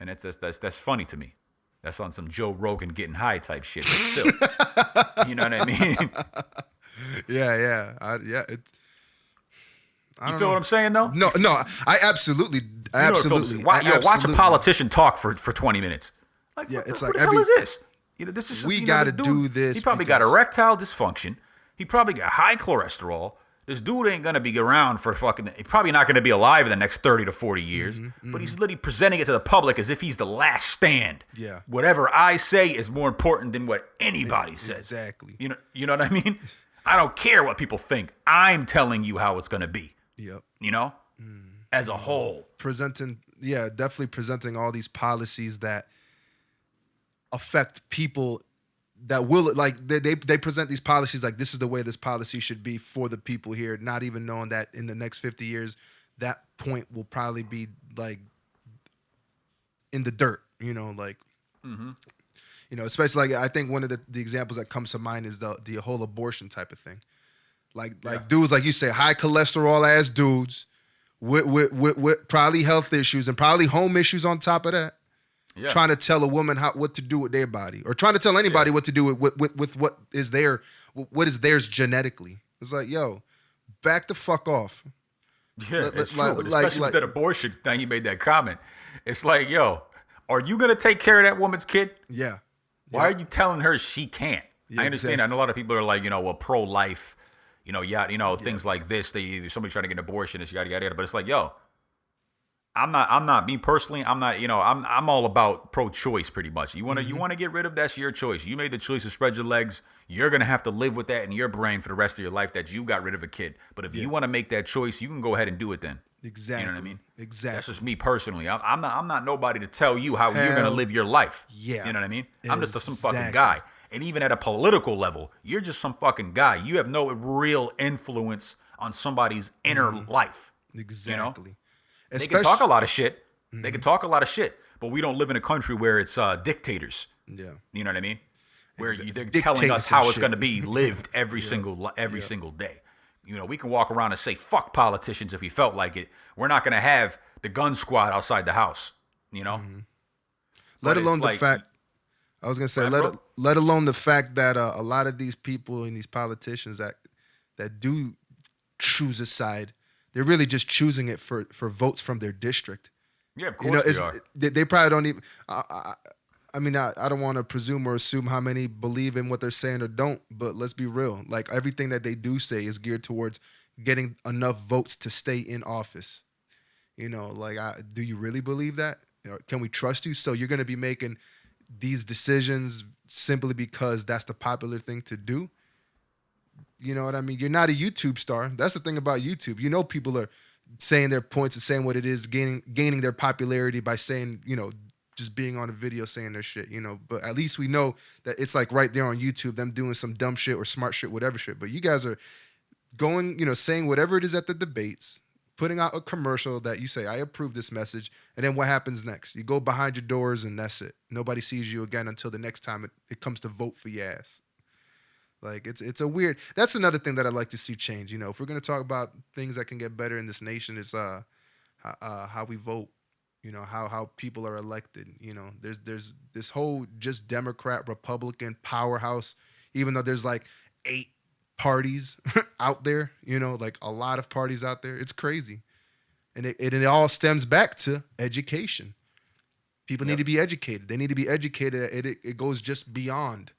And that's funny to me. That's on some Joe Rogan getting high type shit. But still, you know what I mean? Yeah. You feel what I'm saying, though? No. I absolutely. Watch a politician talk for 20 minutes. Like, it's what like the hell is this? This is we got to do this. He probably got erectile dysfunction. He probably got high cholesterol. This dude ain't gonna be around for he's probably not gonna be alive in the next 30 to 40 years. But he's literally presenting it to the public as if he's the last stand. Yeah. Whatever I say is more important than what anybody says. Exactly. You know what I mean? I don't care what people think. I'm telling you how it's gonna be. Yep. You know? As a whole. Definitely presenting all these policies that affect people that will, like, they present these policies like this is the way this policy should be for the people here, not even knowing that in the next 50 years that point will probably be like in the dirt, you know, like you know, especially like I think one of the examples that comes to mind is the whole abortion type of thing. Like dudes, like you say, high cholesterol ass dudes with probably health issues and probably home issues on top of that. Yeah. Trying to tell a woman what to do with their body, or trying to tell anybody what to do with what is theirs genetically. It's like, yo, back the fuck off. Yeah, it's true. Especially with that abortion thing, you made that comment. It's like, yo, are you gonna take care of that woman's kid? Yeah. Why are you telling her she can't? Yeah, I understand. Exactly. I know a lot of people are like, pro-life, things like this. Somebody trying to get an abortion, it's yada yada. But it's like, yo. I'm not me personally. I'm not, I'm all about pro-choice pretty much. You want to get rid of, that's your choice. You made the choice to spread your legs. You're going to have to live with that in your brain for the rest of your life that you got rid of a kid. But if you want to make that choice, you can go ahead and do it then. Exactly. You know what I mean? Exactly. That's just me personally. I'm not nobody to tell you how you're going to live your life. Yeah. You know what I mean? I'm just some fucking guy. And even at a political level, you're just some fucking guy. You have no real influence on somebody's inner life. Exactly. They can talk a lot of shit. They can talk a lot of shit, but we don't live in a country where it's dictators. Yeah. You know what I mean? Where they're telling us how it's going to be lived every single day. We can walk around and say fuck politicians if we felt like it. We're not going to have the gun squad outside the house. Let alone the fact. I was going to say let alone the fact that a lot of these people and these politicians that do choose a side, they're really just choosing it for votes from their district. Yeah, of course they are. They probably don't even. I don't want to presume or assume how many believe in what they're saying or don't. But let's be real. Like, everything that they do say is geared towards getting enough votes to stay in office. Do you really believe that? Can we trust you? So you're going to be making these decisions simply because that's the popular thing to do? You know what I mean? You're not a YouTube star. That's the thing about YouTube. People are saying their points and saying what it is, gaining their popularity by saying, just being on a video saying their shit, But at least we know that it's like right there on YouTube, them doing some dumb shit or smart shit, whatever shit. But you guys are going, saying whatever it is at the debates, putting out a commercial that you say, I approve this message. And then what happens next? You go behind your doors and that's it. Nobody sees you again until the next time it comes to vote for your ass. Like, it's a weird. That's another thing that I'd like to see change. If we're gonna talk about things that can get better in this nation, it's how we vote. How people are elected. There's this whole just Democrat Republican powerhouse. Even though there's like 8 parties out there, like a lot of parties out there. It's crazy, and it all stems back to education. People need to be educated. They need to be educated. It goes just beyond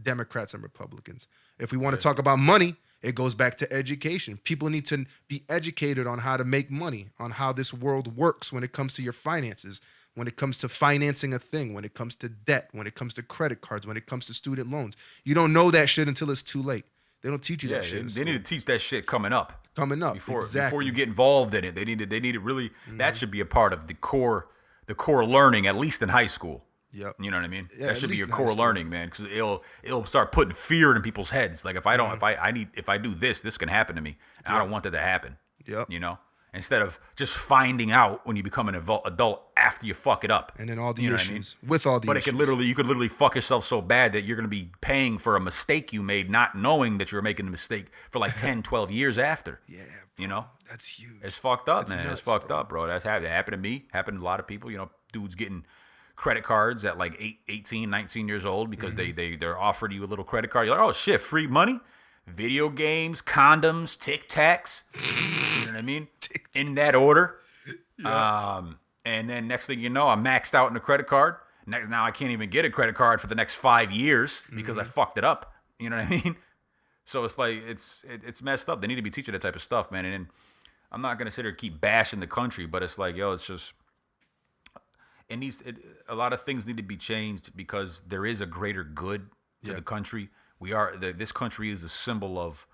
Democrats and Republicans. If we want to talk about money, it goes back to education. People need to be educated on how to make money, on how this world works when it comes to your finances, when it comes to financing a thing, when it comes to debt, when it comes to credit cards, when it comes to student loans. You don't know that shit until it's too late. They don't teach you that shit. They need to teach that shit coming up. Before you get involved in it. They need to really that should be a part of the core learning, at least in high school. Yep. You know what I mean? Yeah, that should be your core learning, man, because it'll start putting fear in people's heads. Like if I do this can happen to me. And I don't want that to happen. Yep. You know? Instead of just finding out when you become an adult after you fuck it up. And then all the issues. With all the issues. But you could literally fuck yourself so bad that you're going to be paying for a mistake you made, not knowing that you're making a mistake for like 10, 12 years after. Yeah, bro. You know? That's huge. It's fucked up, man. Nuts, it's fucked up, bro. That happened to me. Happened to a lot of people. You know, dudes getting credit cards at like 18, 19 years old because they're offered you a little credit card. You're like, oh, shit, free money? Video games, condoms, Tic Tacs. You know what I mean? In that order. Yeah. And then next thing you know, I'm maxed out in the credit card. Now I can't even get a credit card for the next 5 years because I fucked it up. You know what I mean? So it's like it's messed up. They need to be teaching that type of stuff, man. And then I'm not gonna sit here and keep bashing the country, but it's like, yo, it's just a lot of things need to be changed because there is a greater good to the country. This country is a symbol of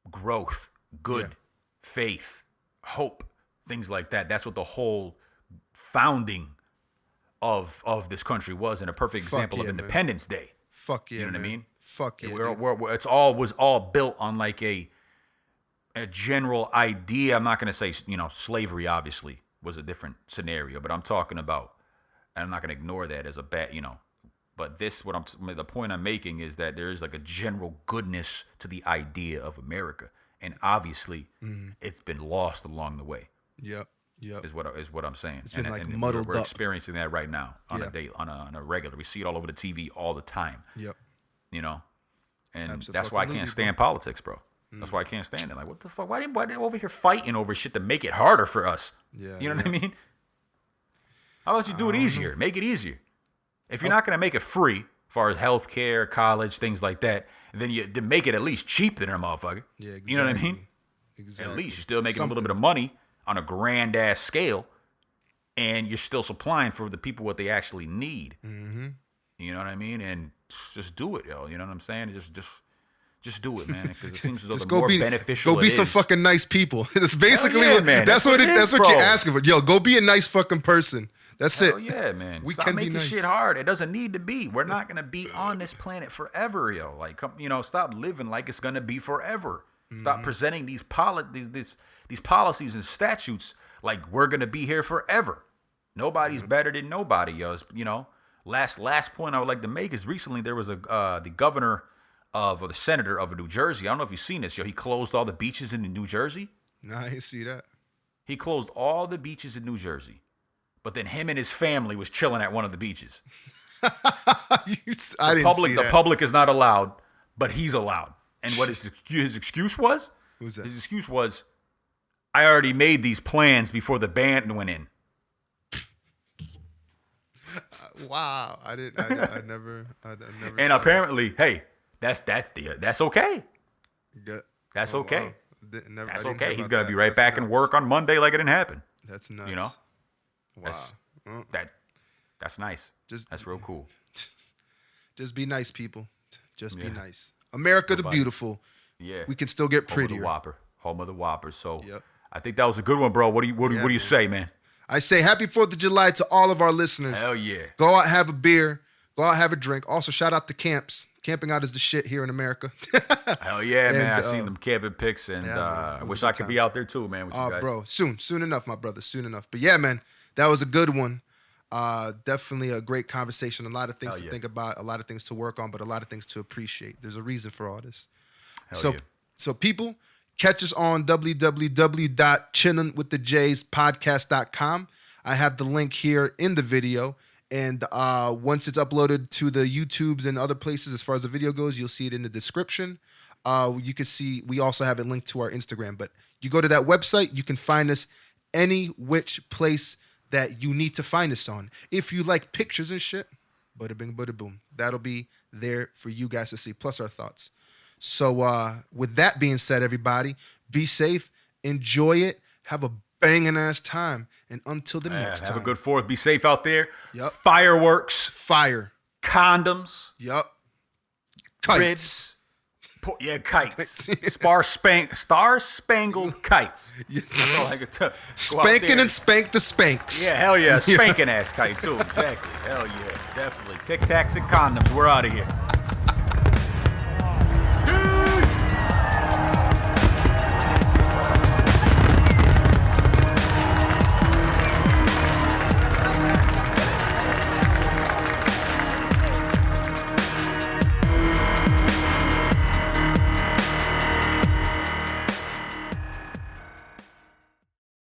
growth, good, faith, hope, things like that. That's what the whole founding of this country was, and a perfect example of Independence Day. Fuck yeah, you know what I mean? Fuck yeah. It's was all built on like a general idea. I'm not gonna say slavery obviously was a different scenario, but I'm talking about, and I'm not gonna ignore that as a bad But the point I'm making is that there is like a general goodness to the idea of America, and obviously it's been lost along the way. Yep. Is what I'm saying. It's been muddled we're up. experiencing that right now on a regular. We see it all over the TV all the time. Yep. You know, and Absolutely, that's why I can't stand politics, bro. That's why I can't stand it. Like, what the fuck? Why they over here fighting over shit to make it harder for us? Yeah. You know what I mean? How about you do it easier? Make it easier. If you're not gonna make it free, as far as healthcare, college, things like that, then make it at least cheap than a motherfucker. Yeah, exactly. You know what I mean? Exactly. At least you're still making a little bit of money on a grand ass scale, and you're still supplying for the people what they actually need. Mm-hmm. You know what I mean? And just do it, yo. You know what I'm saying? Just do it, man. Because it seems as though the more beneficial. Go be some fucking nice people. That's basically man. That's what you're asking for. Yo, go be a nice fucking person. That's it. Oh yeah, man. We Stop can making be nice. shit hard. It doesn't need to be. We're not gonna be on this planet forever, yo. Like, stop living like it's gonna be forever. Stop presenting these policies and statutes like we're gonna be here forever. Nobody's better than nobody, yo. Last point I would like to make is recently there was the governor or the senator of New Jersey. I don't know if you've seen this, yo. He closed all the beaches in New Jersey. No, I didn't see that. He closed all the beaches in New Jersey. But then him and his family was chilling at one of the beaches. The public is not allowed, but he's allowed. And what his excuse was? Who's that? His excuse was, I already made these plans before the band went in. Wow, I never. And apparently, hey, that's okay. That's okay. Wow. That's okay. He's gonna be right back in work on Monday like it didn't happen. That's nuts. You know. Wow. That's nice. That's real cool. Just be nice, people. Just be nice. America the beautiful. Yeah. We can still get prettier. Home of the Whopper. So I think that was a good one, bro. What do you say, man? I say happy 4th of July to all of our listeners. Hell yeah. Go out, have a beer. Go out, have a drink. Also, shout out to camps. Camping out is the shit here in America. Hell yeah, man. I seen them camping pics, and I wish I could be out there too, man, with you guys. Bro. Soon enough, my brother. Soon enough. But yeah, man, that was a good one. Definitely a great conversation. A lot of things to think about, a lot of things to work on, but a lot of things to appreciate. There's a reason for all this. So people, catch us on www.chillinwiththejspodcast.com. I have the link here in the video. And once it's uploaded to the YouTubes and other places, as far as the video goes, you'll see it in the description. You can see we also have it linked to our Instagram. But you go to that website, you can find us any which place that you need to find us on. If you like pictures and shit, bada bing, bada boom. That'll be there for you guys to see, plus our thoughts. So with that being said, everybody, be safe, enjoy it, have a banging ass time, and until the next time. Have a good 4th. Be safe out there. Yep. Fireworks. Fire. Condoms. Yep. Kites. Yeah, kites. Star-spangled kites. That's all I could tell. Spanking and spank the Spanx. Yeah, hell yeah. Spanking ass kite, too. Exactly. Hell yeah. Definitely. Tic Tacs and condoms. We're out of here.